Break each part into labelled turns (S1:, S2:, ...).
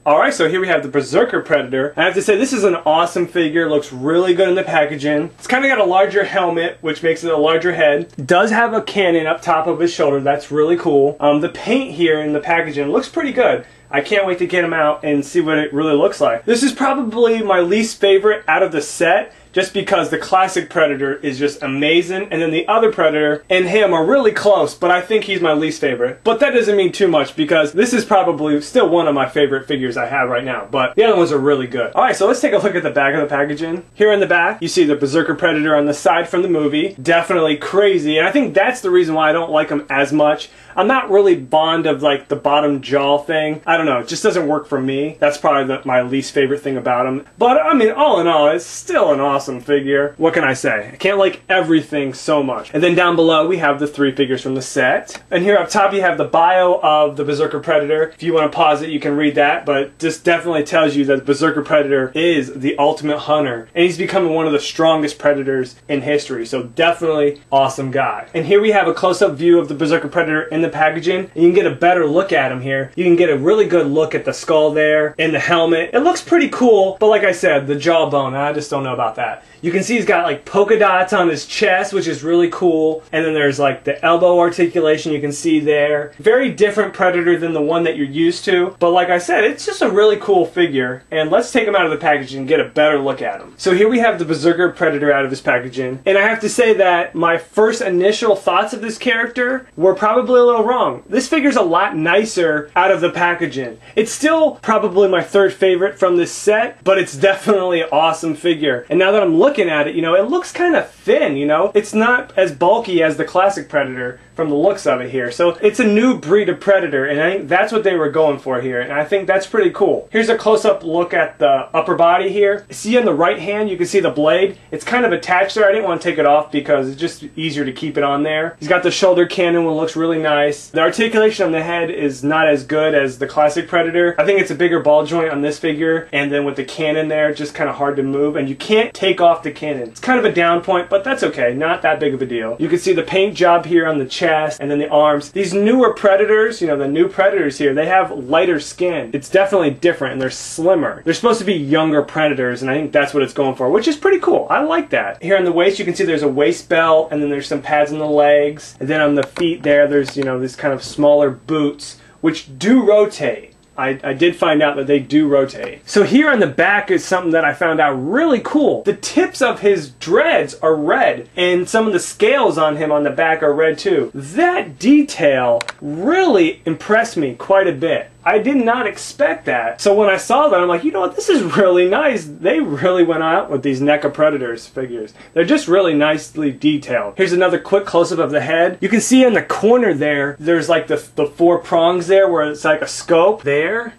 S1: Alright, so here we have the Berserker Predator. I have to say, this is an awesome figure. It looks really good in the packaging. It's kind of got a larger helmet, which makes it a larger head. It does have a cannon up top of his shoulder. That's really cool. The paint here in the packaging looks pretty good. I can't wait to get him out and see what it really looks like. This is probably my least favorite out of the set, just because the classic Predator is just amazing, and then the other Predator and him are really close, but I think he's my least favorite. But that doesn't mean too much, because this is probably still one of my favorite figures I have right now, but the other ones are really good. Alright, so let's take a look at the back of the packaging. Here in the back, you see the Berserker Predator on the side from the movie. Definitely crazy, and I think that's the reason why I don't like him as much. I'm not really fond of like the bottom jaw thing. I don't know, it just doesn't work for me. That's probably my least favorite thing about him. But I mean, all in all, it's still an awesome figure. What can I say? I can't like everything so much. And then down below we have the 3 figures from the set. And here up top you have the bio of the Berserker Predator. If you want to pause it, you can read that, but this definitely tells you that the Berserker Predator is the ultimate hunter, and he's becoming one of the strongest predators in history. So definitely awesome guy. And here we have a close-up view of the Berserker Predator in the packaging. You can get a better look at him here. You can get a really good look at the skull there and the helmet. It looks pretty cool, but like I said, the jawbone, I just don't know about that. You can see he's got like polka dots on his chest, which is really cool. And then there's like the elbow articulation you can see there. Very different Predator than the one that you're used to. But like I said, it's just a really cool figure. And let's take him out of the packaging and get a better look at him. So here we have the Berserker Predator out of his packaging. And I have to say that my first initial thoughts of this character were probably a little wrong. This figure's a lot nicer out of the packaging. It's still probably my 3rd favorite from this set, but it's definitely an awesome figure. And now that I'm looking at it, you know, it looks kind of thin, you know? It's not as bulky as the classic Predator from the looks of it here. So it's a new breed of Predator, and I think that's what they were going for here, and I think that's pretty cool. Here's a close-up look at the upper body here. See on the right hand, you can see the blade. It's kind of attached there. I didn't want to take it off because it's just easier to keep it on there. He's got the shoulder cannon, which looks really nice. The articulation on the head is not as good as the classic Predator. I think it's a bigger ball joint on this figure, and then with the cannon there, just kind of hard to move, and you can't take off the cannon. It's kind of a down point, but that's okay. Not that big of a deal. You can see the paint job here on the chest and then the arms. These newer Predators, you know, the new Predators here, they have lighter skin. It's definitely different, and they're slimmer. They're supposed to be younger Predators, and I think that's what it's going for, which is pretty cool. I like that. Here on the waist, you can see there's a waist belt, and then there's some pads on the legs, and then on the feet there, there's, you know, these kind of smaller boots, which do rotate. I did find out that they do rotate. So here on the back is something that I found out really cool. The tips of his dreads are red, and some of the scales on him on the back are red too. That detail really impressed me quite a bit. I did not expect that. So when I saw that, I'm like, you know what, this is really nice. They really went out with these NECA Predators figures. They're just really nicely detailed. Here's another quick close-up of the head. You can see in the corner there, there's like the 4 prongs there where it's like a scope there.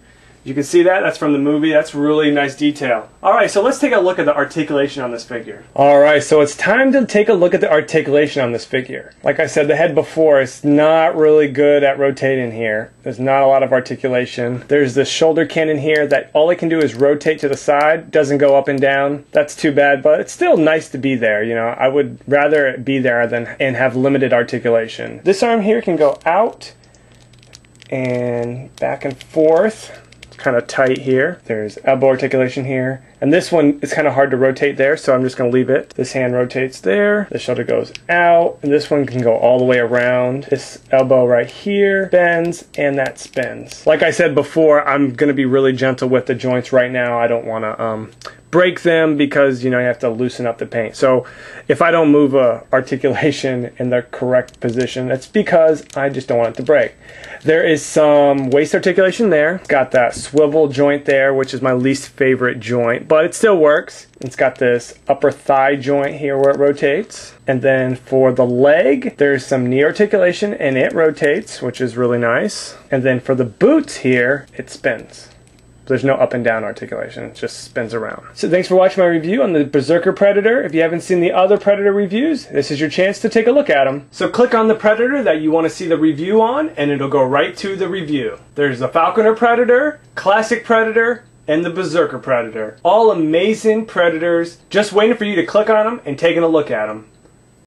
S1: You can see that? That's from the movie. That's really nice detail. Alright, so let's take a look at the articulation on this figure. Alright, so it's time to take a look at the articulation on this figure. Like I said, the head before is not really good at rotating here. There's not a lot of articulation. There's the shoulder cannon here that all it can do is rotate to the side. Doesn't go up and down. That's too bad, but it's still nice to be there, you know. I would rather it be there than and have limited articulation. This arm here can go out and back and forth. Kind of tight here. There's elbow articulation here. And this one is kind of hard to rotate there, so I'm just going to leave it. This hand rotates there. The shoulder goes out. And this one can go all the way around. This elbow right here bends, and that spins. Like I said before, I'm going to be really gentle with the joints right now. I don't want to break them because, you know, you have to loosen up the paint. So if I don't move articulation in the correct position, that's because I just don't want it to break. There is some waist articulation there. It's got that swivel joint there, which is my least favorite joint, but it still works. It's got this upper thigh joint here where it rotates. And then for the leg, there's some knee articulation and it rotates, which is really nice. And then for the boots here, it spins. There's no up and down articulation, it just spins around. So thanks for watching my review on the Berserker Predator. If you haven't seen the other Predator reviews, this is your chance to take a look at them. So click on the Predator that you want to see the review on, and it'll go right to the review. There's the Falconer Predator, Classic Predator, and the Berserker Predator. All amazing Predators, just waiting for you to click on them and taking a look at them.